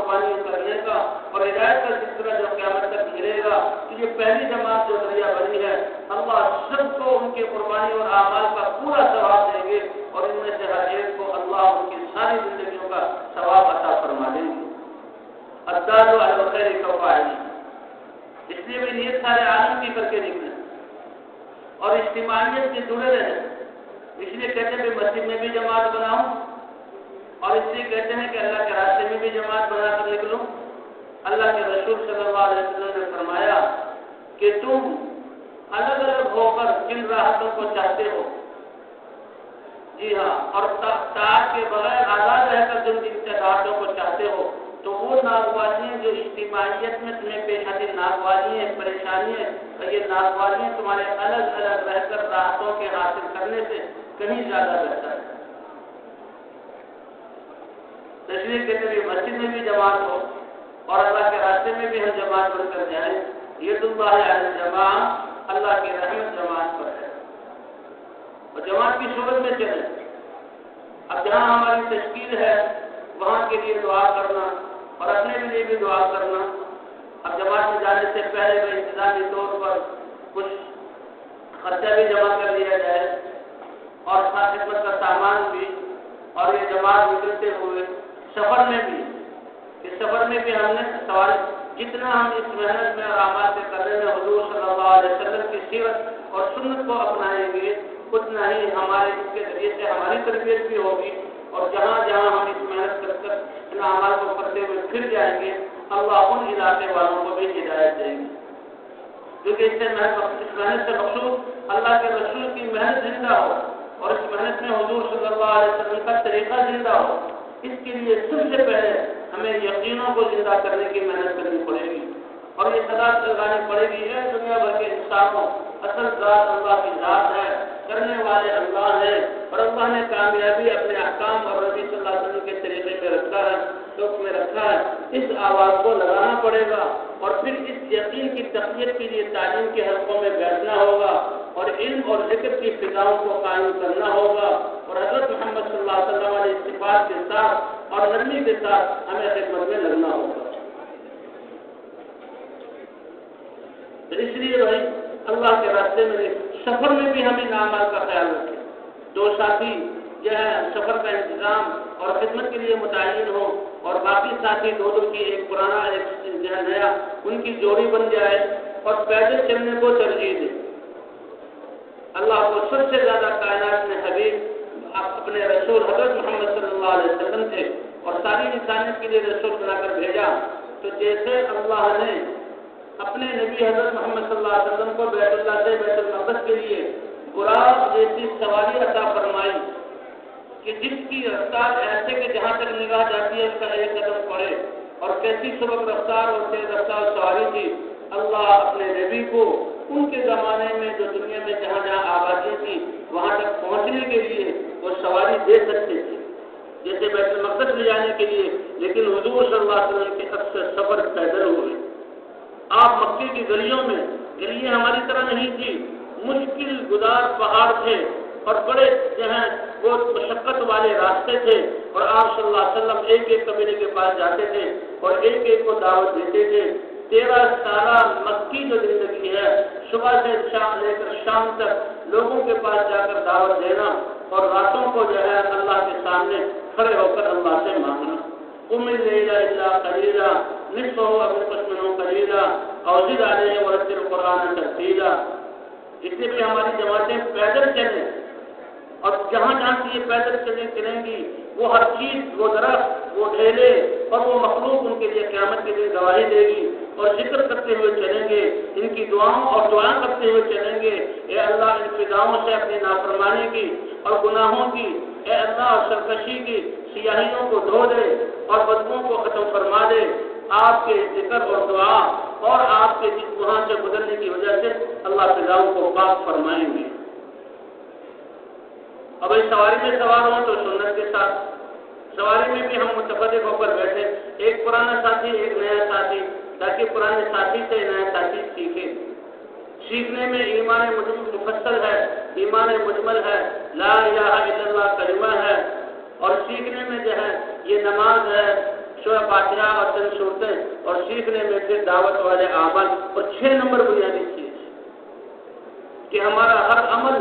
قربانی کرنے کا اور ہدایت کا سلسلہ جو قیامت تک ملے گا، کہ یہ پہلی جماعت جو دریا بنی ہے، اللہ سب کو ان کی قربانی اور اعمال کا پورا ثواب دیں گے، اور ان میں سے ہر ایک کو اللہ ان کی ساری زندگیوں کا ثواب عطا فرما دیں گے۔ الدال علی الخیر کفاعل، اس لیے بھی نیت سارے عالم کی کر کے نکلے اور اجتماعیت سے جڑے رہے۔ اس لیے کہتے ہیں کہ مسجد میں بھی جماعت بناؤ، اور اس لیے کہتے ہیں کہ اللہ کے راستے میں بھی جماعت بنا کر نکلو۔ اللہ کے رسول صلی اللہ علیہ وسلم نے فرمایا کہ تم الگ الگ ہو کر جن راحتوں کو چاہتے ہو، جی ہاں، اور طاعت کے بغیر آزاد رہ کر جن راحتوں کو چاہتے ہو، تو وہ ناگوازیاں جو اجتماعیت میں تمہیں پیش آتی ناگوازیاں پریشانیاں، یہ ناگوازیاں تمہارے الگ الگ رہ کر راحتوں کے حاصل کرنے سے کہیں زیادہ بہتر ہے۔ اس لیے کہتے ہیں مسجد میں بھی جماعت ہو اور اللہ کے راستے میں بھی ہم جماعت بن کر جائیں۔ یہ اللہ علی الجماعت، اللہ کی رحمت جماعت پر ہے، اور جماعت کی صورت میں چلیں۔ اب جہاں ہماری تشکیل ہے وہاں کے لیے دعا کرنا اور اپنے لیے بھی دعا کرنا۔ اب جماعت میں جانے سے پہلے بھی انتظامی طور پر کچھ خرچہ بھی جمع کر لیا جائے، اور خدمت کا سامان بھی، اور یہ جماعت نکلتے ہوئے سفر میں بھی ہم نے سوال جتنا ہم اس محنت میں اور اعمال کے کرنے میں حضور صلی اللہ علیہ وسلم کی سیرت اور سنت کو اپنائیں گے، اتنا ہی ہمارے اس کے ذریعے سے ہماری تربیت بھی ہوگی، اور جہاں جہاں ہم اس محنت کر ان اعمال کو کرتے ہوئے پھر جائیں گے، اللہ ان علاقے والوں کو بھی ہدایت دیں گے، کیونکہ اس محنت سے مقصود اللہ کے رسول کی محنت زندہ ہو، اور اس محنت میں حضور صلی اللہ علیہ وسلم کا طریقہ زندہ ہو۔ اس کے لیے سب سے پہلے ہمیں یقینوں کو زندہ کرنے کی محنت کرنی پڑے گی، اور یہ صدا لگانی پڑے گی ہے دنیا بھر کے انسانوں، اصل ذات اللہ کی ذات ہے، کرنے والے اللہ ہیں، اور اللہ نے کامیابی اپنے احکام اور نبی صلی اللہ علیہ وسلم کے طریقے میں رکھا ہے، حکم میں رکھا ہے۔ اس آواز کو لگانا پڑے گا، اور پھر اس یقین کی تقویت کے لیے تعلیم کے حلقوں میں بیٹھنا ہوگا، اور علم اور ذکر کی فضاؤں کو قائم کرنا ہوگا، اور حضرت محمد صلی اللہ علیہ وسلم علیہ صفات کے ساتھ اور نرمی کے ساتھ ہمیں خدمت میں لگنا ہوگا۔ اس لیے بھائی اللہ کے راستے میں سفر میں بھی ہمیں اعمال کا خیال رکھیں۔ دو ساتھی جو ہے سفر کا انتظام اور خدمت کے لیے متعین ہو، اور باقی ساتھی دو کی ایک پرانا ایک جو ہے نیا، ان کی جوڑی بن جائے اور پیدل چلنے کو ترجیح دے۔ اللہ کو سب سے زیادہ کائنات میں حبیب اپنے رسول حضرت محمد صلی اللہ علیہ وسلم تھے، اور ساری انسانیت کے لیے رسول بنا کر بھیجا، تو جیسے اللہ نے اپنے نبی حضرت محمد صلی اللہ علیہ وسلم کو بیت اللہ سے بیت المقدس کے لیے براق جیسی سواری عطا فرمائی کہ جس کی رفتار ایسے کہ جہاں تک نگاہ جاتی ہے اس کا ایک قدم پڑے، اور کیسی سبق رفتار اور تیز رفتار سواری تھی، اللہ اپنے نبی کو ان کے زمانے میں جو دنیا میں جہاں جہاں آبادی تھی وہاں تک پہنچنے کے لیے وہ سواری دے سکتے تھے، جیسے بیت المقدس لے جانے کے لیے، لیکن حضور صلی اللہ علیہ وسلم کے اکثر سفر پیدل ہوئے۔ آپ مکے کی گلیوں میں، گلیاں ہماری طرح نہیں تھی، مشکل گزار پہاڑ تھے، اور بڑے جو ہیں وہ مشقت والے راستے تھے، اور آپ صلی اللہ علیہ وسلم ایک ایک قبیلے کے پاس جاتے تھے اور ایک ایک کو دعوت دیتے تھے۔ 13 سالہ مکی جو زندگی ہے، صبح سے شام لے کر شام تک لوگوں کے پاس جا کر دعوت دینا، اور راتوں کو جو ہے اللہ کے سامنے کھڑے ہو کر اللہ سے مانگنا۔ قم اللیل الا قلیلا نصفہ او انقص منہ قلیلا او زد علیہ ورتل القرآن ترتیلا۔ جتنے بھی ہماری جماعتیں پیدل چلیں، اور جہاں جہاں سے یہ پیدل چلیں گی، وہ ہر چیز، وہ درخت، وہ ڈھیلے اور وہ مخلوق ان کے لیے قیامت کے لیے گواہی دے گی، اور ذکر کرتے ہوئے چلیں گے، ان کی دعاؤں اور دعائیں کرتے ہوئے چلیں گے، اے اللہ ان فضاؤں سے اپنی نافرمانی کی اور گناہوں کی، اے اللہ سرکشی کی سیاہیوں کو دھو دے اور بدبوؤں کو ختم فرما دے۔ آپ کے ذکر اور دعا اور آپ کے جس وہاں سے گزرنے کی وجہ سے اللہ فضاؤں کو پاک فرمائیں گے۔ اب اس سواری میں سوار ہوں تو سنت کے ساتھ سواری میں بھی ہم متفق ہو کر بیٹھے، ایک پرانا ساتھی ایک نیا ساتھی، تاکہ پرانے ساتھی سے نیا ساتھی سیکھے۔ سیکھنے میں ایمان مفصل ہے، ایمان مجمل ہے، لا الہ الا اللہ کلمہ ہے، اور سیکھنے میں جو ہے یہ نماز ہے، سورہ فاتحہ اور چند صورتیں اور سیکھنے میں پھر دعوت والے اعمال، اور 6 نمبر بنیادی چیز کہ ہمارا ہر عمل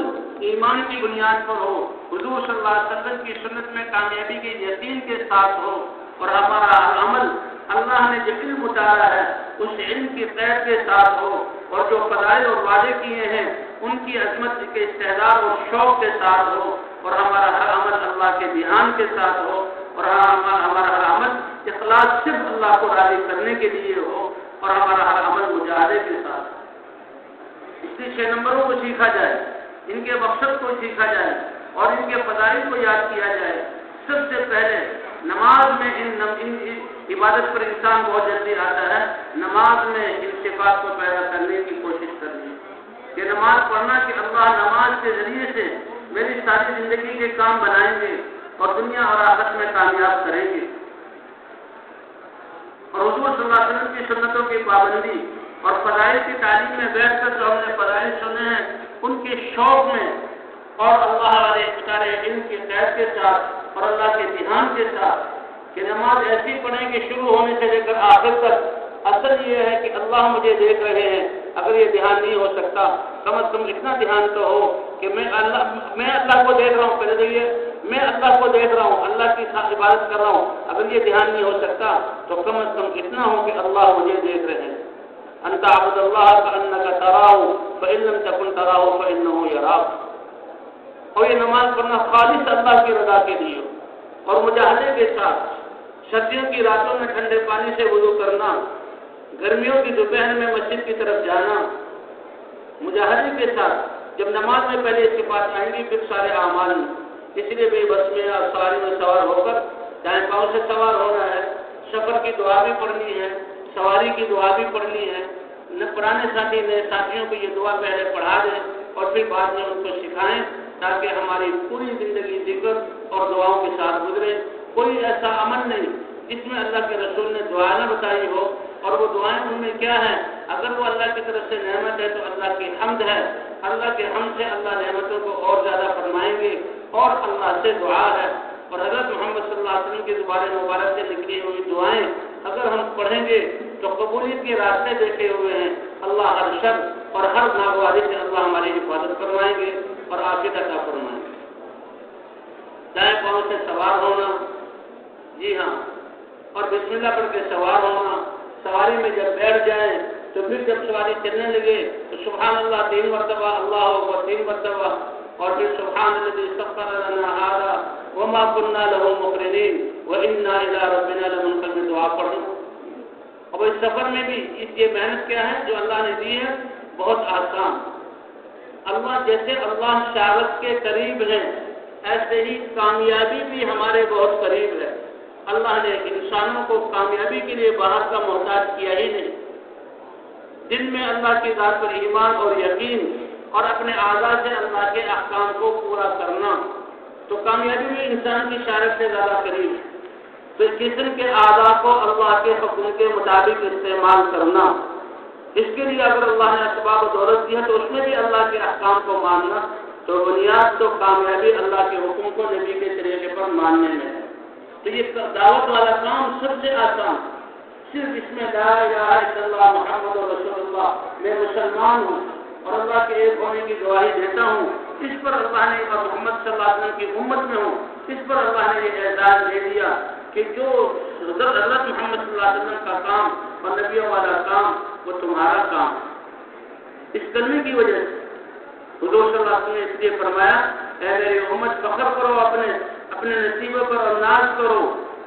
ایمان کی بنیاد پر ہو، حضور صلی اللہ علیہ وسلم کی سنت میں کامیابی کے یقین کے ساتھ ہو، اور ہمارا ہر عمل اللہ نے جو علم اتارا ہے اس علم کی قید کے ساتھ ہو، اور جو فضائل اور وعدے کیے ہیں ان کی عظمت کے استحضار اور شوق کے ساتھ ہو، اور ہمارا ہر عمل اللہ کے دھیان کے ساتھ ہو، اور ہمارا ہر عمل اخلاص صرف اللہ کو راضی کرنے کے لیے ہو، اور ہمارا ہر عمل مجاہدے کے ساتھ ہو۔ اس لیے 6 نمبروں کو سیکھا جائے، ان کے مقصد کو سیکھا جائے اور ان کے فضائل کو یاد کیا جائے۔ سب سے پہلے نماز میں ان عبادت پر انسان بہت جلدی آتا ہے، نماز میں ان صفات کو پیدا کرنے کی کوشش کرنی کہ نماز پڑھنا کہ اللہ نماز کے ذریعے سے میری ساری زندگی کے کام بنائیں گے اور دنیا اور آخرت میں کامیاب کریں گے۔ اور حضور صلی اللہ علیہ وسلم کی سنتوں کی پابندی اور فضائل کی تعلیم میں بیٹھ کر جو ہم نے فضائل سنے ہیں ان کے شوق میں اور اللہ والے اشارے علم کی قید کے ساتھ اور اللہ کے دھیان کے ساتھ کہ نماز ایسی پڑھیں کہ شروع ہونے سے لے کر آخر تک اصل یہ ہے کہ اللہ مجھے دیکھ رہے ہیں۔ اگر یہ دھیان نہیں ہو سکتا کم از کم اتنا دھیان تو ہو کہ میں اللہ کو دیکھ رہا ہوں، پہلے دیکھیے میں اللہ کو دیکھ رہا ہوں، اللہ کی عبادت کر رہا ہوں۔ اگر یہ دھیان نہیں ہو سکتا تو کم از کم اتنا ہو کہ اللہ مجھے دیکھ رہے ہیں۔ انت عبد اللہ کأنک تراہ فإن لم تکن تراہ فإنہ یراک۔ اور یہ نماز پڑھنا خالص اللہ کی رضا کے لیے اور مجاہدے کے ساتھ، سردیوں کی راتوں میں ٹھنڈے پانی سے وضو کرنا، گرمیوں کی دوپہر میں مسجد کی طرف جانا، مجاہدے کے ساتھ۔ جب نماز میں پہلے اس کے پاس آئیں گی پھر سارے اعمال میں، اس لیے بے بس میں اور سواری میں سوار ہو کر دائیں پاؤں سے سوار ہونا ہے، سفر کی دعا بھی پڑھنی ہے، سواری کی دعا بھی پڑھنی ہے۔ پرانے ساتھی نئے ساتھیوں کو یہ دعا پہلے پڑھا دیں اور پھر بعد میں ان کو سکھائیں تاکہ ہماری پوری زندگی ذکر اور دعاؤں کے ساتھ گزرے۔ کوئی ایسا عمل نہیں جس میں اللہ کے رسول نے دعائیں نہ بتائی ہو، اور وہ دعائیں ان میں کیا ہیں؟ اگر وہ اللہ کی طرف سے نعمت ہے تو اللہ کی حمد ہے، اللہ کے حمد سے اللہ نعمتوں کو اور زیادہ فرمائیں گے، اور اللہ سے دعا ہے۔ اور حضرت محمد صلی اللہ علیہ وسلم کی زبان مبارک سے نکلی ہوئی دعائیں اگر ہم پڑھیں گے تو قبولیت کے راستے دیکھے ہوئے ہیں۔ اللہ ہر شر اور ہر ناگواری سے اللہ ہماری حفاظت فرمائیں گے اور عافیت عطا فرمائیں گے۔ دائیں پاؤں سے سوار ہونا، جی ہاں، اور بسم اللہ پڑھ کے سوار ہونا۔ سواری میں جب بیٹھ جائیں تو پھر جب سواری چلنے لگے تو سبحان اللہ 3 مرتبہ، اللہ اکبر 3 مرتبہ، اور پھر سبحان الذی سخر لنا ھذا وما كنا له مقرنین وانا الى ربنا لمنقلبون دعا پڑھیں۔ اور اس سفر میں بھی یہ محنت کیا ہے جو اللہ نے دی ہے، بہت آسان۔ اللہ جیسے اللہ شاگرد کے قریب ہے ایسے ہی کامیابی بھی ہمارے بہت قریب ہے۔ اللہ نے انسانوں کو کامیابی کے لیے باہر کا محتاج کیا ہی نہیں۔ دل میں اللہ کی ذات پر ایمان اور یقین اور اپنے اعضاء سے اللہ کے احکام کو پورا کرنا، تو کامیابی بھی انسان کی شارت سے زیادہ قریب ہے۔ تو جسم کے اعضاء کو اللہ کے حکم کے مطابق استعمال کرنا، اس کے لیے اگر اللہ نے اسباب و دولت دی ہے تو اس میں بھی اللہ کے احکام کو ماننا، تو بنیاد تو کامیابی اللہ کے حکم کو نبی کے طریقے پر ماننے میں ہے۔ تو یہ دعوت والا کام سب سے آسان، صرف اس میں لا الہ الا اللہ محمد رسول اللہ، میں مسلمان ہوں اور اللہ کے ایک ہونے کی گواہی دیتا ہوں، اس پر اللہ نے اور محمد صلی اللہ علیہ وسلم کی امت میں ہوں، اس پر اللہ نے یہ اعزاز دے دیا کہ جو حضرت محمد صلی اللہ علیہ وسلم کا کام اور نبیوں والا کام وہ تمہارا کام۔ اس کلمے کی وجہ سے حضور صلی اللہ علیہ وسلم نے اس لیے فرمایا، اے میری امت فخر کرو اپنے نصیبوں پر اور ناز کرو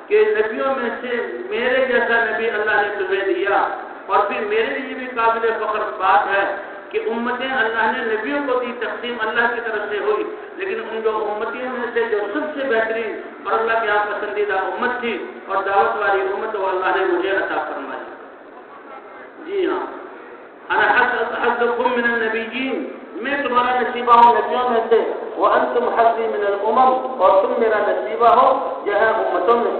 کہ نبیوں میں سے میرے جیسا نبی اللہ نے تمہیں دیا۔ اور پھر میرے لیے بھی قابل فخر بات ہے کہ امتیں اللہ نے نبیوں کو دی، تقسیم اللہ کی طرف سے ہوئی، لیکن ان جو امتیوں میں سے جو سب سے بہترین اور اللہ کے یہاں پسندیدہ امت تھی اور دعوت والی امت، وہ اللہ نے مجھے عطا فرمائی۔ جی ہاں، انا حظکم من النبیین، میں تمہارا نصیبہ ہوں نبیوں میں سے، وانتم حظی من الامم، اور تم میرا نصیبہ ہو جو ہے امتوں میں۔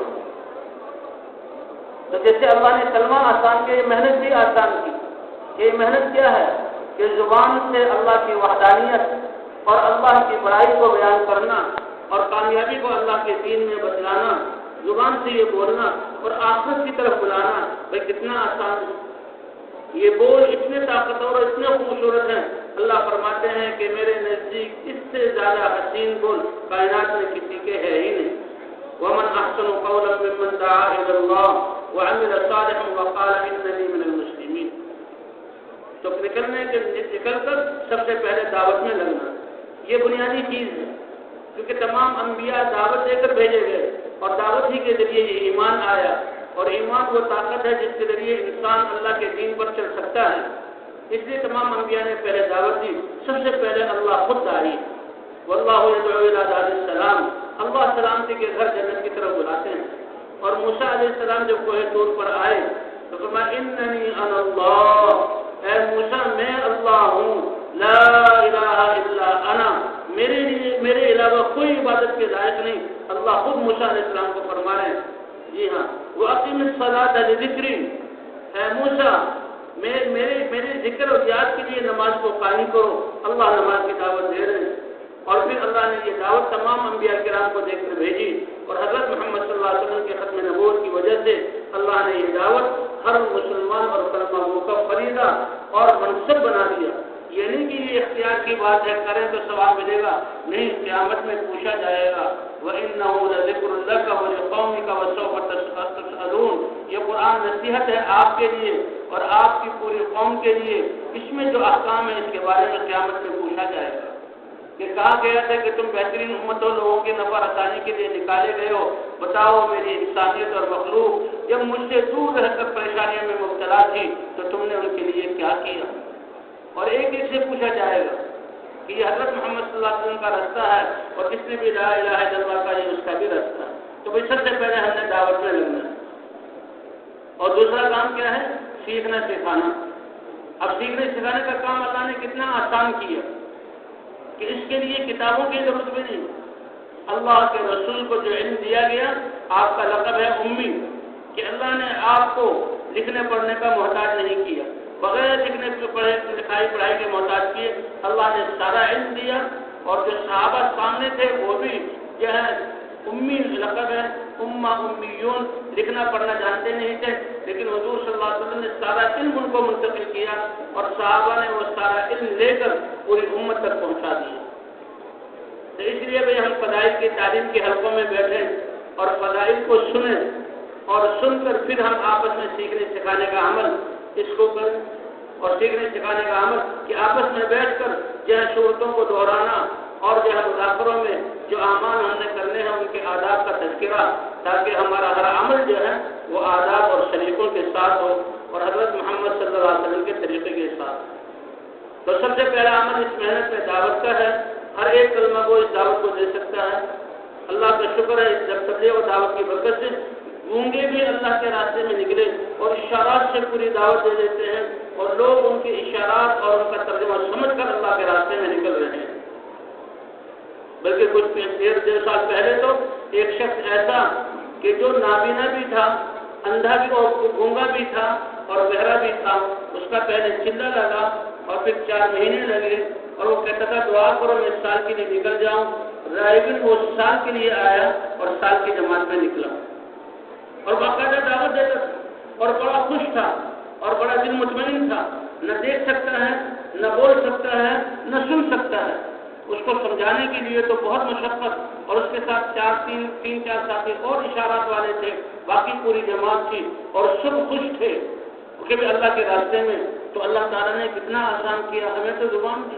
تو جیسے اللہ نے کلمہ آسان کیا، یہ محنت بھی آسان کی۔ یہ محنت کیا ہے کہ زبان سے اللہ کی وحدانیت اور اللہ کی بڑائی کو بیان کرنا اور کامیابی کو اللہ کے دین میں بتلانا، زبان سے یہ بولنا اور آخرت کی طرف بلانا بھائی کتنا آسان ہے۔ یہ بول اتنے طاقتور اور اتنے خوبصورت ہیں، اللہ فرماتے ہیں کہ میرے نزدیک اس سے زیادہ حسین بول کائنات میں کسی کے ہے ہی نہیں۔ وَمَنْ أَحْسَنُ قَوْلًا مِّمَّنْ دَعَا إِلَى اللَّهِ وَعَمِلَ صَالِحًا وَقَالَ إِنَّنِي مِنَ الْمُسْلِمِينَ۔ تو نکل کر سب سے پہلے دعوت میں لگنا، یہ بنیادی چیز ہے، کیونکہ تمام انبیاء دعوت دے کر بھیجے گئے اور دعوت ہی کے ذریعے یہ ایمان آیا، اور ایمان وہ طاقت ہے جس کے ذریعے انسان اللہ کے دین پر چل سکتا ہے۔ اس لیے تمام انبیاء نے پہلے دعوت دی، سب سے پہلے اللہ خود داعی، واللہ یدعو الی دار السلام، اللہ سلامتی کے گھر جنت کی طرف بلاتے ہیں۔ اور موسیٰ علیہ السلام جب کوہ طور پر آئے تو فرمایا اننی انا اللہ، اے موسیٰ میں اللہ ہوں، لا الہ الا انا، میرے علاوہ کوئی عبادت کے لائق نہیں۔ اللہ خود موسیٰ علیہ السلام کو فرما رہے ہیں، جی ہاں، وَأَقِمِ الصَّلَاةَ لِذِكْرِي، اے موسیٰ میرے ذکر اور یاد کے لیے نماز کو قائم کرو۔ اللہ نماز کی دعوت دے رہے ہیں، اور پھر اللہ نے یہ دعوت تمام انبیاء کرام کو دے کر بھیجی، اور حضرت محمد صلی اللہ علیہ وسلم کے ختم نبوت کی وجہ سے اللہ نے یہ دعوت ہر مسلمان اور کلمہ گو کا فریضہ اور منصب بنا دیا۔ یہ نہیں کہ یہ اختیار کی بات ہے، کریں تو ثواب ملے گا، نہیں، قیامت میں پوچھا جائے گا۔ وَإِنَّهُ لَذِكْرٌ لَكَ وَلِقَوْمِكَ وَسَوْفَ تُسْأَلُونَ۔ یہ قرآن نصیحت ہے آپ کے لیے اور آپ کی پوری قوم کے لیے، اس میں جو احکام ہیں اس کے بارے میں قیامت میں پوچھا جائے گا کہ کہا گیا تھا کہ تم بہترین امتوں لوگوں کے نفع رسانی کے لیے نکالے گئے ہو، بتاؤ میری انسانیت اور مخلوق جب مجھ سے دور رہ کر پریشانیوں میں مبتلا تھی تو تم نے ان کے لیے کیا کیا؟ اور ایک ایک سے پوچھا جائے گا کہ یہ حضرت محمد صلی اللہ علیہ وسلم کا راستہ ہے، اور جس نے بھی لا الہ الا اللہ کا، یہ اس کا بھی راستہ ہے۔ تو بھائی سب سے پہلے ہم نے دعوت میں لگنا ہے، اور دوسرا کام کیا ہے؟ سیکھنا سکھانا۔ اب سیکھنے سکھانے کا کام اللہ نے کتنا آسان کیا کہ اس کے لیے کتابوں کی ضرورت بھی نہیں۔ اللہ کے رسول کو جو علم دیا گیا، آپ کا لقب ہے امی، کہ اللہ نے آپ کو لکھنے پڑھنے کا محتاج نہیں کیا، بغیر لکھنے پڑھائی کے محتاج کیے، اللہ نے سارا علم دیا۔ اور جو صحابہ سامنے تھے وہ بھی جو ہے امی لقب ہے، امہ امیون، لکھنا پڑھنا جانتے نہیں تھے، لیکن حضور صلی اللہ علیہ وسلم نے سارا علم ان کو منتقل کیا، اور صحابہ نے وہ سارا علم لے کر پوری امت تک پہنچا دیا۔ تو اس لیے بھائی ہم فضائل کی تعلیم کے حلقوں میں بیٹھیں اور فضائل کو سنیں، اور سن کر پھر ہم آپس میں سیکھنے سکھانے کا عمل اس کو کریں، اور سیکھنے سکھانے کا عمل کہ آپس میں بیٹھ کر جو ہے صورتوں کو دہرانا، اور جو ہے مذاکروں میں جو اعمال ہم نے کرنے ہیں ان کے آداب کا تذکرہ، تاکہ ہمارا ہر عمل جو ہے وہ آداب اور سلیقوں کے ساتھ ہو، اور حضرت محمد صلی اللہ علیہ وسلم کے طریقے کے ساتھ۔ تو سب سے پہلا عمل اس محنت میں دعوت کا ہے، ہر ایک کلمہ کو اس دعوت کو دے سکتا ہے۔ اللہ کا شکر ہے جب تبلیغ و دعوت کی برکت سے گونگے بھی اللہ کے راستے میں نکلے اور اشارات سے پوری دعوت دے دیتے ہیں، اور لوگ ان کے اشارات اور ان کا ترجمہ سمجھ کر اللہ کے راستے میں نکل رہے ہیں۔ بلکہ کچھ ڈیڑھ سال پہلے تو ایک شخص ایسا کہ جو نابینا بھی تھا، اندھا بھی اور گونگا بھی تھا اور بہرا بھی تھا، اس کا پہلے چلہ لگا اور پھر 4 مہینے لگے، اور وہ کہتا تھا دعا کرو میں اس سال کے لیے نکل جاؤں۔ رائبن وہ سال کے لیے آیا اور سال کی جماعت میں نکلا، اور باقاعدہ دعوت دیتا تھا، اور بڑا خوش تھا اور بڑا دل مطمئن تھا، نہ دیکھ سکتا ہے، نہ بول سکتا ہے، نہ سن سکتا ہے۔ اس کو سمجھانے کے لیے تو بہت مشقت، اور اس کے ساتھ 3-4 ساتھی اور اشارات والے تھے، باقی پوری جماعت تھی، اور سب خوش تھے کہ بھی اللہ کے راستے میں۔ تو اللہ تعالیٰ نے کتنا آسان کیا، ہمیں تو زبان دی۔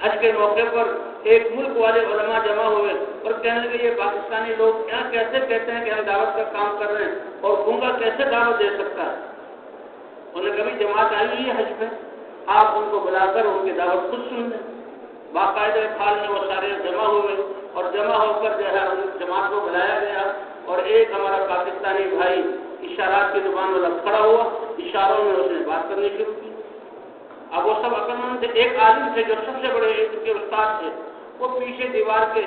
حج کے موقع پر ایک ملک والے علماء جمع ہوئے اور کہنے لگے یہ پاکستانی لوگ کیا کیسے کہتے ہیں کہ ہم دعوت کا کام کر رہے ہیں، اور گونگا کیسے دعوت دے سکتا ہے؟ انہوں نے کبھی جماعت آئی ہوئی ہے حج پہ، آپ ان کو بلا کر ان کی دعوت خود سن لیں۔ باقاعدہ حال میں وہ سارے جمع ہوئے، اور جمع ہو کر جو ہے جماعت کو بلایا گیا، اور ایک ہمارا پاکستانی بھائی اشارات کی زبان والا کھڑا ہوا، اشاروں میں اس نے بات کرنی شروع کی۔ اب وہ سب عقل مند تھے، ایک عالم تھے جو سب سے بڑے ان کے استاد تھے، وہ پیچھے دیوار کے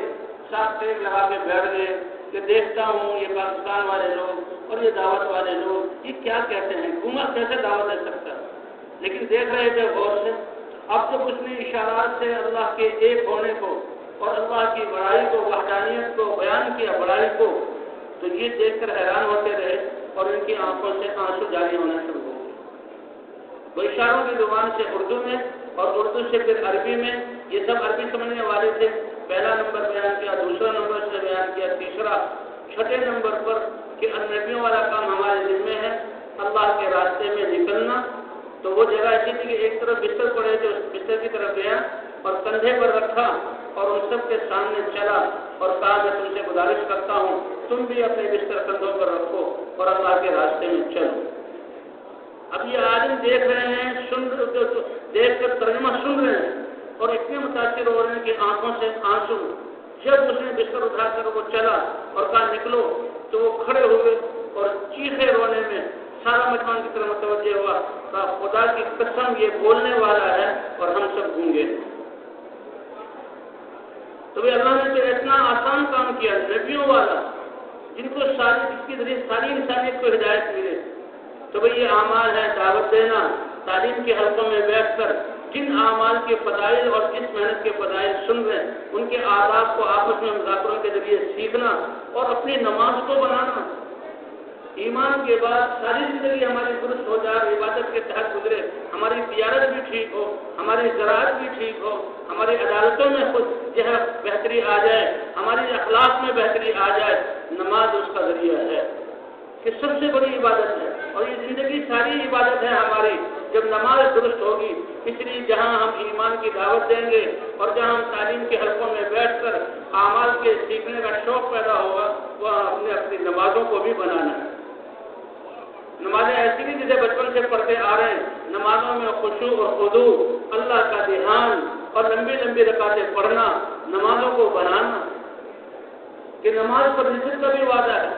ساتھ ٹیک لگا کے بیٹھ گئے کہ دیکھتا ہوں یہ پاکستان والے لوگ اور یہ دعوت والے لوگ یہ کیا کہتے ہیں، گونگا کیسے دعوت دے سکتا ہے؟ لیکن دیکھ رہے تھے غور سے۔ اب جب اس نے اشارات سے اللہ کے ایک ہونے کو اور اللہ کی بڑائی کو، وحدانیت کو بیان کیا، بڑائی کو، تو تو یہ دیکھ کر حیران ہوتے رہے اور ان کی آنکھوں سے آنسو جاری ہونا شروع ہو گئے۔ وہ اشاروں کی زبان سے اردو میں اور اردو سے پھر عربی میں، یہ سب عربی سمجھنے والے تھے، پہلا نمبر بیان کیا، دوسرا نمبر سے بیان کیا، تیسرا، چھٹے نمبر پر کہ نبیوں والا کام ہمارے ذمہ ہے، اللہ کے راستے میں نکلنا۔ تو وہ جگہ ایسی تھی کہ ایک طرف بستر پڑے تھے، اس بستر کی طرف گیا اور کندھے پر رکھا اور ان سب کے سامنے چلا اور کہا میں تم سے گزارش کرتا ہوں تم بھی اپنے بستر کندھوں پر رکھو اور اللہ کے راستے میں چلو۔ اب یہ آدمی دیکھ رہے ہیں، دیکھ کر ترجمہ سن رہے ہیں اور اتنے متاثر ہو رہے ہیں کہ آنکھوں سے آنسو۔ جب اس نے بستر اٹھا کر وہ چلا اور کہا نکلو، تو وہ کھڑے ہوئے اور چیخے رونے میں سارا مجمع کی طرف متوجہ ہوا، کہا خدا کی قسم یہ بولنے والا ہے اور ہم سب گونگے۔ تو اللہ نے تو اتنا آسان کام کیا، نبیوں والا جن کو جس کے ذریعے ساری انسانیت کو ہدایت ملے۔ تو بھئی یہ اعمال ہے، دعوت دینا، تعلیم کے حلقوں میں بیٹھ کر جن اعمال کے فضائل اور جس محنت کے فضائل سن رہے ہیں ان کے آداب کو آپس میں مذاکروں کے ذریعے سیکھنا اور اپنی نماز کو بنانا۔ ایمان کے بعد ساری زندگی ہماری درست ہو جائے، عبادت کے تحت گزرے، ہماری تجارت بھی ٹھیک ہو، ہماری زراعت بھی ٹھیک ہو، ہماری عدالتوں میں خود جو ہے بہتری آ جائے، ہماری اخلاق میں بہتری آ جائے، نماز اس کا ذریعہ ہے کہ سب سے بڑی عبادت ہے۔ اور یہ زندگی ساری عبادت ہے ہماری جب نماز درست ہوگی۔ اس لیے جہاں ہم ایمان کی دعوت دیں گے اور جہاں ہم تعلیم کے حلقوں میں بیٹھ کر اعمال کے سیکھنے کا شوق پیدا ہوگا، وہ ہم نے اپنی نمازوں کو بھی بنانا ہے۔ نمازیں ایسی نہیں جسے بچپن سے پڑھتے آ رہے ہیں، نمازوں میں خشوع اور خضوع، اللہ کا دھیان اور لمبی لمبی رکعتیں پڑھنا، نمازوں کو بنانا کہ نماز پر رزق کا بھی وعدہ ہے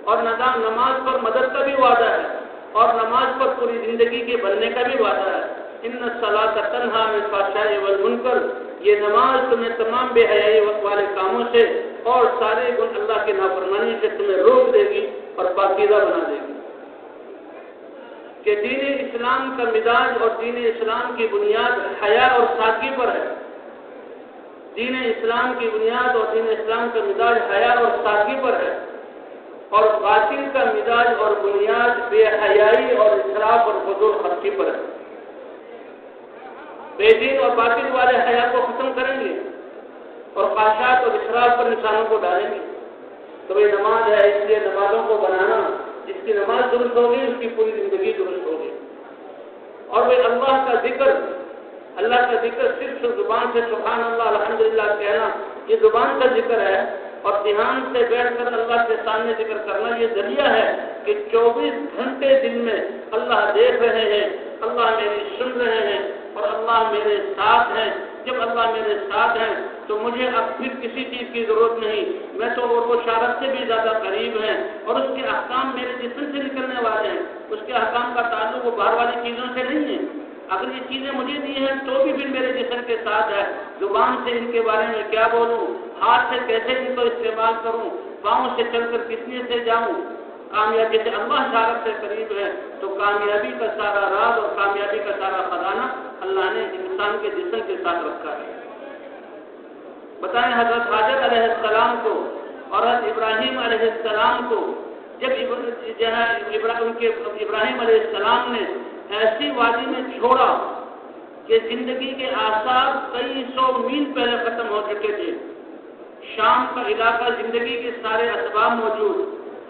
اور نماز پر مدد کا بھی وعدہ ہے اور نماز پر پوری زندگی کے بننے کا بھی وعدہ ہے۔ ان الصلاۃ تنہی عن الفحشاء والمنکر، یہ نماز تمہیں تمام بے حیائی والے کاموں سے اور سارے اللہ کی نافرمانی سے تمہیں روک دے گی اور پاکیزہ بنا دے گی۔ کہ دین اسلام کا مزاج اور دین اسلام کی بنیاد حیا اور سادگی پر ہے۔ دین اسلام کی بنیاد اور دین اسلام کا مزاج حیا اور سادگی پر ہے، اور باطل کا مزاج اور بنیاد بے حیائی اور اسراف اور فضول خرچی پر ہے۔ بے دین اور باطل والے حیا کو ختم کریں گے اور خواہشات اور اسراف پر انسانوں کو ڈالیں گے۔ تو یہ نماز ہے، اس لیے نمازوں کو بنانا، جس کی نماز درست ہوگی اس کی پوری زندگی درست ہوگی۔ اور وہ اللہ کا ذکر صرف زبان سے سبحان اللہ الحمدللہ کہنا یہ زبان کا ذکر ہے، اور دھیان سے بیٹھ کر اللہ کے سامنے ذکر کرنا یہ ذریعہ ہے کہ 24 گھنٹے دن میں اللہ دیکھ رہے ہیں، اللہ میری سن رہے ہیں اور اللہ میرے ساتھ ہیں۔ جب اللہ میرے ساتھ ہیں تو مجھے اب پھر کسی چیز کی ضرورت نہیں، میں تو وہ شارت سے بھی زیادہ قریب ہیں، اور اس کے احکام میرے جسم سے نکلنے والے ہیں۔ اس کے احکام کا تعلق وہ باہر والی چیزوں سے نہیں ہے۔ اگر یہ چیزیں مجھے دی ہیں تو بھی پھر میرے جسم کے ساتھ ہے۔ زبان سے ان کے بارے میں کیا بولوں، ہاتھ سے کیسے ان کو استعمال کروں، پاؤں سے چل کر کتنے سے جاؤں۔ کامیابی سے اللہ شارت سے قریب ہے تو کامیابی کا سارا راز اور کامیابی کا سارا خزانہ اللہ نے انسان کے جسم کے ساتھ رکھا ہے۔ بتائیں حضرت حاجر علیہ السلام کو اور حضرت ابراہیم علیہ السلام کو جب ابراہیم علیہ السلام نے ایسی وادی میں چھوڑا کہ زندگی کے آثار کئی سو میل پہلے ختم ہو چکے تھے، شام کا علاقہ زندگی کے سارے اسباب موجود،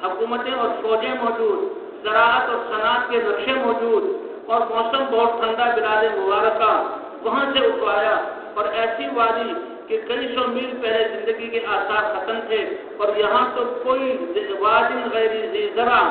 حکومتیں اور فوجیں موجود، زراعت اور صنعت کے نقشے موجود، اور موسم بہت ٹھنڈا بلاد مبارکہ، وہاں سے اٹھوایا اور ایسی وادی کہ کئی سو میل پہلے زندگی کے آثار ختم تھے، اور یہاں تو کوئی وادی غیر ذی زرع،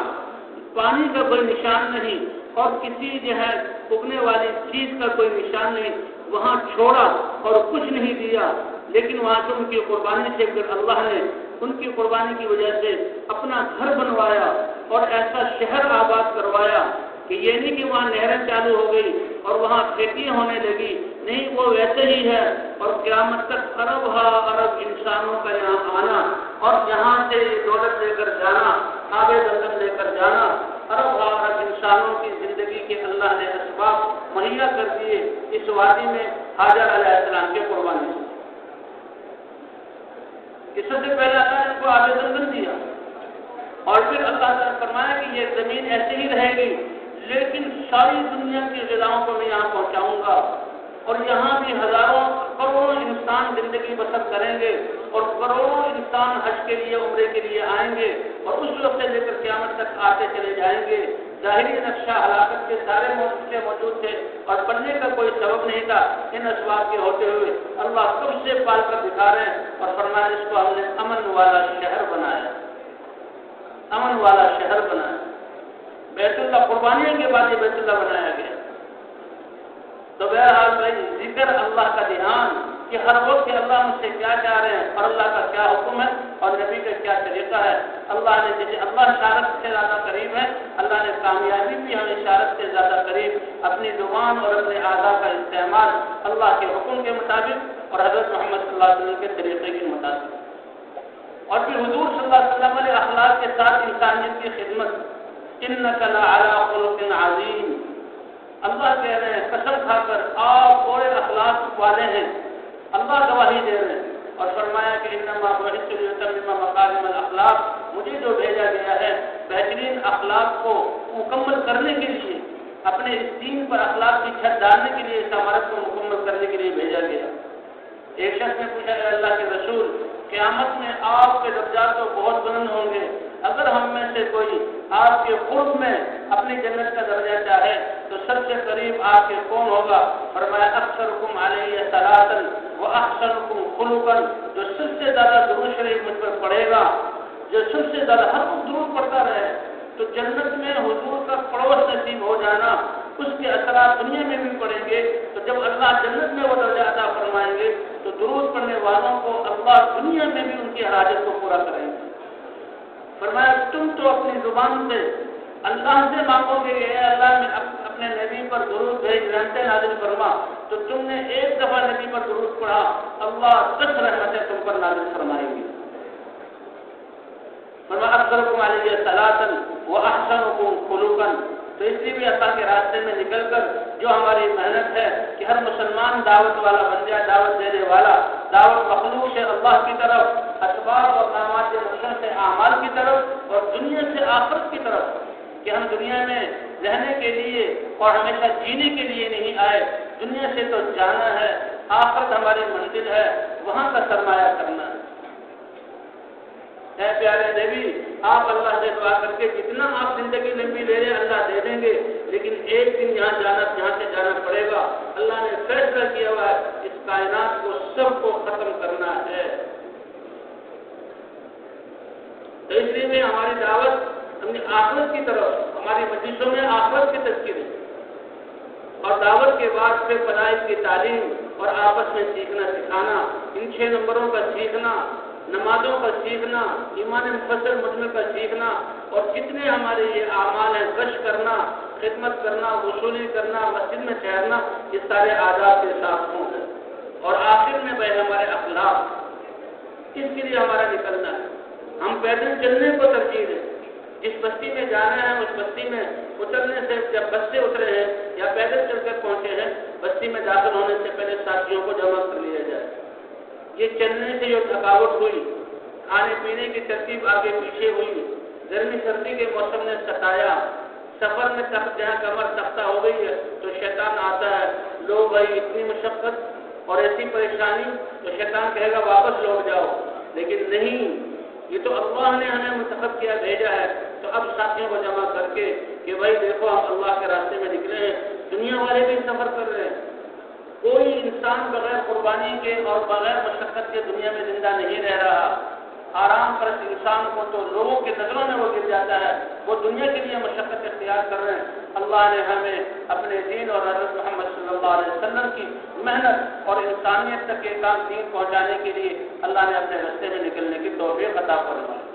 پانی کا کوئی نشان نہیں اور کسی جو ہے اگنے والی چیز کا کوئی نشان نہیں، وہاں چھوڑا اور کچھ نہیں دیا، لیکن وہاں سے ان کی قربانی سے پھر اللہ نے ان کی قربانی کی وجہ سے اپنا گھر بنوایا اور ایسا شہر آباد کروایا کہ یہ نہیں کہ وہاں نہریں چالو ہو گئی اور وہاں کھیتی ہونے لگی، نہیں، وہ ویسے ہی ہے، اور قیامت تک ارب انسانوں کا یہاں آنا اور یہاں سے دولت لے کر جانا، آب زمزم لے کر جانا، ارب انسانوں کی زندگی کے اللہ نے اسباب مہیا کر دیے اس وادی میں حاجر علیہ السلام کے قربانی سے۔ اس سے پہلے اللہ نے ان کو آب زمزم دیا، اور پھر اللہ تعالیٰ نے فرمایا کہ یہ زمین ایسے ہی رہے گی، لیکن ساری دنیا کی غذاؤں کو میں یہاں پہنچاؤں گا، اور یہاں بھی ہزاروں کروڑوں انسان زندگی بسر کریں گے، اور کروڑوں انسان حج کے لیے عمرے کے لیے آئیں گے، اور اس وقت سے لے کر قیامت تک آتے چلے جائیں گے۔ ظاہری نقشہ ہلاکت کے سارے موجود تھے اور بننے کا کوئی سبب نہیں تھا، ان اسباب کے ہوتے ہوئے اللہ کب سے پال کر دکھا رہے ہیں اور فرمایا اس کو ہم نے امن والا شہر بنایا، امن والا شہر بنایا۔ بیت اللہ قربانیوں کے بعد یہ بیت اللہ بنایا گیا۔ تو بہرحال بھائی ذکر اللہ کا دھیان کہ ہر وقت اللہ مجھ سے کیا چاہ رہے ہیں اور اللہ کا کیا حکم ہے اور نبی کا کیا طریقہ ہے۔ اللہ نے جسے اللہ اشارت سے زیادہ قریب ہے، اللہ نے کامیابی بھی ہمیں اشارت سے زیادہ قریب اپنی زبان اور اپنے اعضاء کا استعمال اللہ کے حکم کے مطابق اور حضرت محمد صلی اللہ علیہ وسلم کے طریقے کے مطابق، اور پھر حضور صلی اللہ علیہ وسلم علیہ اخلاق کے ساتھ انسانیت کی خدمت۔ انک لعلی خلق عظیم، اللہ کہہ رہے ہیں قسم کھا کر آپ بڑے اخلاق والے ہیں، اللہ گواہی دے رہے ہیں اور فرمایا کہ انما بعثت لاتمم مکارم الاخلاق، مجھے جو بھیجا گیا ہے بہترین اخلاق کو مکمل کرنے کے لیے، اپنے اس دین پر اخلاق کی چھت ڈالنے کے لیے، اس عمارت کو مکمل کرنے کے لیے بھیجا گیا۔ ایک شخص نے پوچھا کہ اللہ کے رسول قیامت میں آپ کے درجات تو بہت بلند ہوں گے، اگر ہم میں سے کوئی آپ کے قرب میں اپنی جنت کا درجہ چاہے تو سب سے قریب آپ کے کون ہوگا؟ فرمایا اکثرکم علیہ صلاۃ واحسنکم خلقا، جو سب سے زیادہ درود شریف مجھ پر پڑھے گا، جو سب سے زیادہ ہر وقت درود پڑھتا رہے، تو جنت میں حضور کا پڑوس نصیب ہو جانا، اس کے اثرات دنیا میں بھی پڑیں گے۔ تو جب اللہ جنت میں وہ درجہ عطا فرمائیں گے تو درود پڑھنے والوں کو اللہ دنیا میں بھی ان کی حاجت کو پورا کریں گے۔ فرمایا تم تو اپنی زبان سے اللہ سے مانگو گے اے اللہ میں اپنے نبی پر درود بھیج، رحمتیں نازل فرما، تو تم نے ایک دفعہ نبی پر درود پڑھا، اللہ 10 رحمتیں تم پر نازل فرمائیں گی۔ فرمایا اکثرکم علیہ صلاۃ واحسنکم خلقا، تو اس لیے بھی اللہ کے راستے میں نکل کر جو ہماری محنت ہے کہ ہر مسلمان دعوت والا بن جائے، دعوت دینے والا، دعوت مخلوق سے اللہ کی طرف، اسباب اور نامات مشن سے اعمال کی طرف اور دنیا سے آخرت کی طرف، کہ ہم دنیا میں رہنے کے لیے اور ہمیشہ جینے کے لیے نہیں آئے، دنیا سے تو جانا ہے، آخرت ہماری منزل ہے، وہاں کا سرمایہ کرنا ہے۔ اے پیارے نبی، آپ اللہ سے دعا کر کے جتنا آپ زندگی لمبی لے رہے اللہ دے دیں گے، لیکن ایک دن یہاں سے جانا پڑے گا۔ اللہ نے فیصلہ کیا ہوا ہے اس کائنات کو سب کو ختم کرنا ہے۔ تو اس لیے میں ہماری دعوت اپنی آخرت کی طرف، ہماری مجلسوں میں آخرت کی تذکیر اور دعوت کے بعد پھر فرائض کی تعلیم اور آپس میں سیکھنا سکھانا، ان 6 نمبروں کا سیکھنا، نمازوں کا سیکھنا، ایمان مفصل مجمل کا سیکھنا، اور جتنے ہمارے یہ اعمال ہیں، گشت کرنا، خدمت کرنا، وصولی کرنا، مسجد میں ٹھہرنا، یہ سارے آداب کے ساتھ ہوں گے۔ اور آخر میں بھائی ہمارے اخلاق، اس کے لیے ہمارا نکلنا ہے۔ ہم پیدل چلنے کو ترجیح دیں، جس بستی میں جانا ہے اس بستی میں اترنے سے، جب بس سے اترے ہیں یا پیدل چل کر پہنچے ہیں، بستی میں داخل ہونے سے پہلے ساتھیوں کو جمع کر لیا جائے۔ یہ چلنے سے جو تھکاوٹ ہوئی، کھانے پینے کی ترتیب آگے پیچھے ہوئی، گرمی سردی کے موسم نے ستایا، سفر میں جہاں کمر تختہ ہو گئی ہے تو شیطان آتا ہے، لو بھائی اتنی مشقت اور ایسی پریشانی، تو شیطان کہے گا واپس لوٹ جاؤ، لیکن نہیں، یہ تو اللہ نے ہمیں منتخب کیا، بھیجا ہے۔ تو اب ساتھیوں کو جمع کر کے کہ بھائی دیکھو ہم اللہ کے راستے میں نکلے ہیں، دنیا والے بھی سفر کر رہے ہیں، کوئی انسان بغیر قربانی کے اور بغیر مشقت کے دنیا میں زندہ نہیں رہ رہا۔ آرام پرست انسان کو تو لوگوں کی نظروں میں وہ گر جاتا ہے، وہ دنیا کے لیے مشقت اختیار کر رہے ہیں۔ اللہ نے ہمیں اپنے دین اور حضرت محمد صلی اللہ علیہ وسلم کی محنت اور انسانیت تک یہ کام دین پہنچانے کے لیے اللہ نے اپنے راستے میں نکلنے کی توفیق عطا فرمائی۔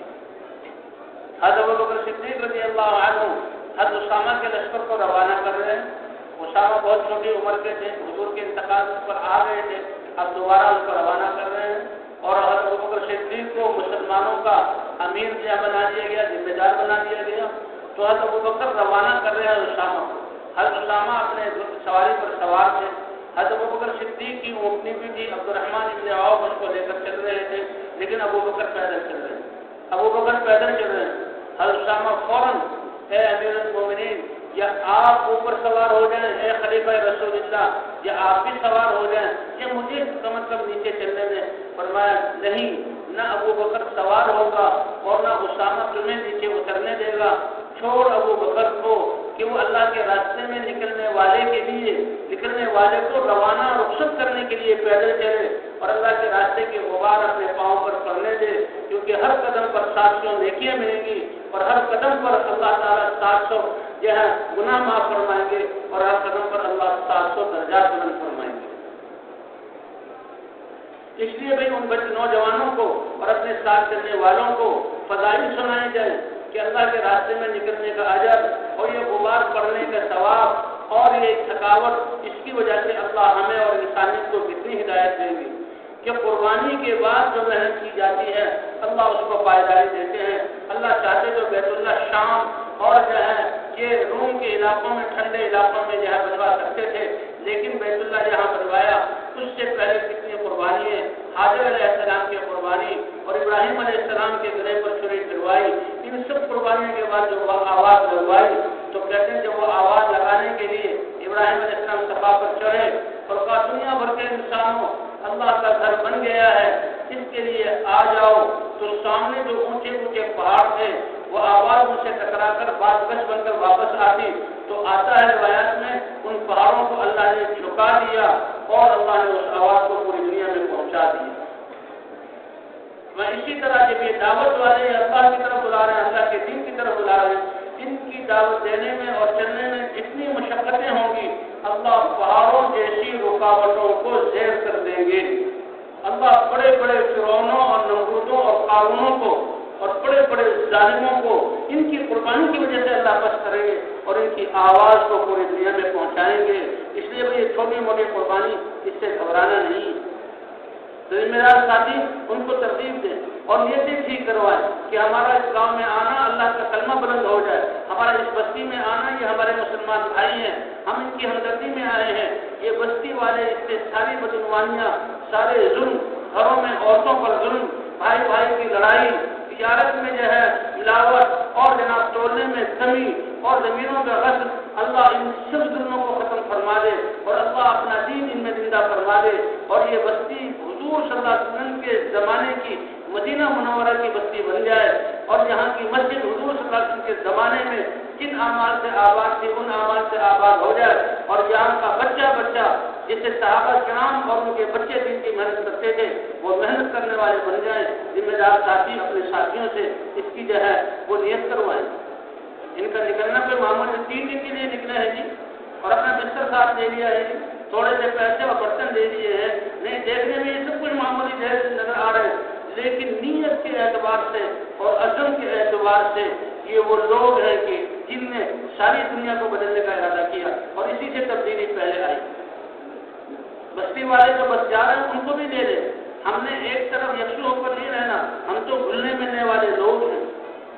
حضرت ابوبکر صدیق رضی اللہ عنہ حضرت اسامہ کے لشکر کو روانہ کر رہے ہیں۔ اسامہ بہت چھوٹی عمر کے تھے، حضور کے انتقال پر آ گئے تھے، اب دوبارہ ان کو روانہ کر رہے ہیں، اور حضرت ابوبکر صدیق کو مسلمانوں کا امیر بنا دیا گیا، ذمہ دار بنا دیا گیا۔ تو حضرت ابوبکر روانہ کر رہے ہیں اسامہ کو۔ حضرت اسامہ اپنے سواری پر سوار تھے، حضرت ابوبکر صدیق کی اونٹنی بھی تھی، عبد الرحمن ابن عوف اس کو لے کر چل رہے تھے، لیکن ابوبکر پیدل چل رہے ہیں، ابوبکر پیدل چل رہے ہیں۔ حضرت اسامہ فوراً اے امیر المومنین یا آپ اوپر سوار ہو جائیں اے خلیفہ رسول اللہ یا آپ بھی سوار ہو جائیں یا مجھے کم از کم نیچے چلنے دیں. فرمایا نہیں، نہ ابو بکر سوار ہوگا اور نہ اسامہ تمہیں نیچے اترنے دے گا. چھوڑ ابو بکر کو کہ وہ اللہ کے راستے میں نکلنے والے کو روانہ رخصت کرنے کے لیے پیدل چلے اور اللہ کے راستے کے غبار اپنے پاؤں پر پڑنے دے، کیونکہ ہر قدم پر 700 نیکیاں ملیں گی اور ہر قدم پر اللہ تعالیٰ 700 جو ہے گناہ معاف فرمائیں گے اور ہر قدم پر اللہ 700 درجات بلند فرمائیں گے. اس لیے بھائی ان نوجوانوں کو اور اپنے ساتھ چلنے والوں کو فضائل سنائے جائیں کہ اللہ کے راستے میں نکلنے کا اجر اور یہ غبار پڑنے کا ثواب اور یہ تھکاوٹ، اس کی وجہ سے اللہ ہمیں اور انسانیت کو کتنی ہدایت دیں گے کہ قربانی کے بعد جو محنت کی جاتی ہے اللہ اس کو پائیداری دیتے ہیں. اللہ چاہتے تو بیت اللہ شام اور جو ہے یہ روم کے علاقوں میں ٹھنڈے علاقوں میں جو ہے بنوا سکتے تھے، لیکن بیت اللہ جہاں بنوایا اس سے پہلے کتنی قربانی ہے. حاجر علیہ السلام کی قربانی اور ابراہیم علیہ السلام کے گلے پر چھری پھروائی، ان سب قربانیوں کے بعد جو آواز لگوائی تو کہتے ہیں جب وہ آواز لگانے کے لیے ابراہیم علیہ السلام صفا پر چڑھے اور کہا دنیا بھر کے انسانوں اللہ کا گھر بن گیا ہے، اس کے لیے آ جاؤ. تو سامنے جو اونچے اونچے پہاڑ تھے وہ آواز ان سے ٹکرا کر بات گش بن کر واپس آتی تو آتا ہے روایات میں ان پہاڑوں کو اللہ نے جھکا دیا اور اللہ نے اس آواز کو پوری دنیا میں پہنچا دیا. میں اسی طرح جب یہ دعوت والے اللہ کی طرف بلا رہے ہیں، اللہ کے دین کی طرف بلا رہے ہیں، ان کی دعوت دینے میں اور چلنے میں جتنی مشقتیں ہوں گی اللہ پہاڑوں جیسی رکاوٹوں کو زیر کر دیں گے. اللہ بڑے بڑے فرعونوں اور نمرودوں اور قارونوں کو اور بڑے بڑے ظالموں کو ان کی قربانی کی وجہ سے اللہ بس کریں گے اور ان کی آواز کو پوری دنیا میں پہنچائیں گے. اس لیے بھائی یہ چھوٹی موٹی قربانی، اس سے گھبرانا نہیں. تو میرا ساتھی ان کو ترتیب دیں اور نیتیں ٹھیک کروائیں کہ ہمارا اس گاؤں میں آنا اللہ کا کلمہ بلند ہو جائے، ہمارا اس بستی میں آنا یہ ہمارے مسلمان بھائی ہیں، ہم ان کی ہمدردی میں آئے ہیں. یہ بستی والے اس سے ساری بدعنوانیاں، سارے ظلم، گھروں میں عورتوں پر ظلم، بھائی بھائی کی لڑائی، تجارت میں جو ہے ملاوٹ اور جناب تولنے میں کمی اور زمینوں میں غصب، اللہ ان سب ظلموں کو ختم فرما دے اور اللہ اپنا دین ان میں زندہ فرما دے اور یہ بستی حضور صلی اللہ علیہ وسلم کے زمانے کی مدینہ منورہ کی بستی بن جائے اور یہاں کی مسجد حضور صلی اللہ علیہ وسلم کے زمانے میں جن اعمال سے آباد تھی ان اعمال سے آباد ہو جائے اور یہاں کا بچہ بچہ جسے صحابہ کرام اور ان کے بچے دین کی محنت کرتے تھے وہ محنت کرنے والے بن جائیں. ذمہ دار ساتھی اپنے ساتھیوں سے اس کی جو ہے وہ نیت کروائیں. ان کا نکلنا کوئی معمولی 3 دن کے لیے نکلا ہے جی اور اپنا بستر ساتھ لے لیا ہے جی، تھوڑے سے پیسے اور برتن دے دیے ہیں، نہیں دیکھنے میں یہ سب کچھ معمولی جہاز نظر آ رہے ہیں، لیکن نیت کے اعتبار سے اور عزم کے اعتبار سے یہ وہ لوگ ہیں کہ جن نے ساری دنیا کو بدلنے کا ارادہ کیا اور اسی سے تبدیلی پہلے آئی. بستی والے جو بس جا رہے ہیں ان کو بھی دے دیں. ہم نے ایک طرف یکسو ہو کر نہیں رہنا، ہم تو گھلنے ملنے والے لوگ ہیں،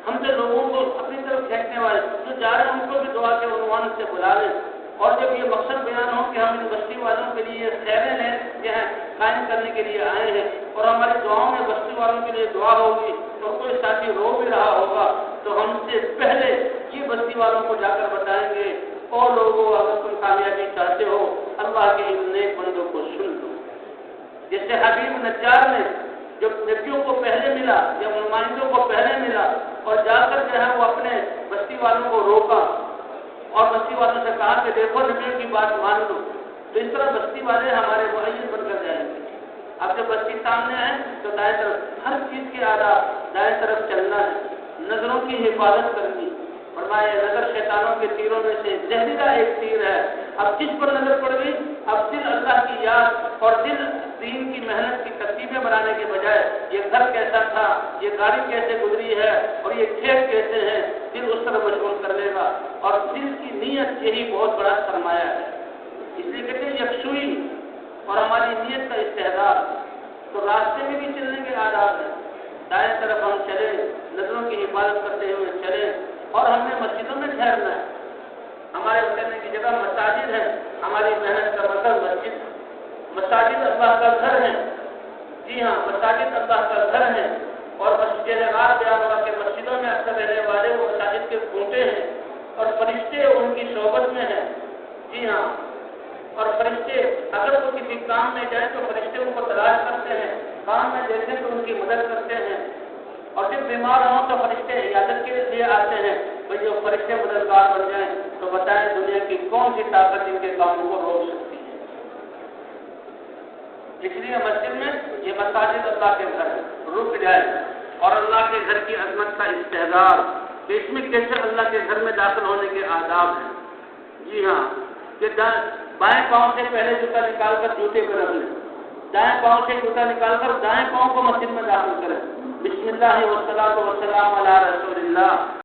ہم تو لوگوں کو اپنی طرف پھینکنے والے جو جا رہے ہیں ان کو بھی دعا کے عنوان سے بلا لیں. اور جب یہ مقصد بیان ہو کہ ہم ان بستی والوں کے لیے خیریں جو ہے قائم کرنے کے لیے آئے ہیں اور ہماری دعاؤں میں بستی والوں کے لیے دعا ہوگی اور کوئی ساتھی رو بھی رہا ہوگا تو ہم سے پہلے یہ بستی والوں کو جا کر بتائیں گے اور لوگوں اگر تم کامیابی چاہتے ہو اللہ کے ان نیک بندوں کو سن لو. جیسے حبیب نجار نے جب نبیوں کو پہلے ملا، جب نمائندوں کو پہلے ملا اور جا کر جو ہے وہ اپنے بستی والوں کو روکا اور بستی والوں سے کہا کہ دیکھو نبیوں کی بات مان لو، تو اس طرح بستی والے ہمارے معین بن کر جائیں گے. اب جب بستی سامنے آئے تو دائیں طرف ہر چیز کے آداب، دائیں طرف چلنا ہے، نظروں کی حفاظت کرنی. فرمایا نظر شیطانوں کے تیروں میں سے زہریلا ایک تیر ہے. اب جس پر نظر پڑ گئی اب دل اللہ کی یاد اور دل دین کی محنت کی ترتیبیں بنانے کے بجائے یہ گھر کیسا تھا، یہ گاڑی کیسے گزری ہے اور یہ کھیت کیسے ہیں، دل اس طرح مشغول کر لے گا. اور دل کی نیت یہی بہت بڑا سرمایہ ہے. اس لیے کہتے ہیں یکسوئی اور ہماری نیت کا استحضار. تو راستے میں بھی چلنے کے آداب ہیں. دائیں طرف ہم چلیں، نظروں کی حفاظت کرتے ہوئے چلیں اور ہم نے مسجدوں میں ٹھہرنا ہے. ہمارے اترنے کی جگہ مساجد ہے، ہماری محنت کا مقصد مسجد. مساجد اللہ کا گھر ہے. جی ہاں، مساجد اللہ کا گھر ہے اور مسجد رات بیان ہوا کہ مسجدوں میں اکثر رہنے والے کی صحبت میں ہے. جی ہاں، اور فرشتے اگر وہ کسی کام میں جائیں تو فرشتے ان کو تلاش کرتے ہیں، کام میں دیکھیں تو ان کی مدد کرتے ہیں، اور جب بیمار ہوں تو فرشتے عیادت کے لیے آتے ہیں. بھائی جو فرشتے مددگار بن جائیں تو بتائیں دنیا کی کون سی طاقت ان کے کاموں کو روک سکتی ہے. اس لیے مسجد میں یہ مساجد اللہ کے گھر رک جائے اور اللہ کے گھر کی عظمت کا استحضار کہ اس میں کیسے اللہ کے گھر میں داخل ہونے کے آداب ہیں. جی ہاں، کہ بائیں پاؤں سے پہلے جوتا نکال کر جوتے پر رکھ لیں، دائیں پاؤں سے جوتا نکال کر دائیں پاؤں کو مسجد میں داخل کریں. بسم اللہ والصلاۃ والسلام علی رسول اللہ.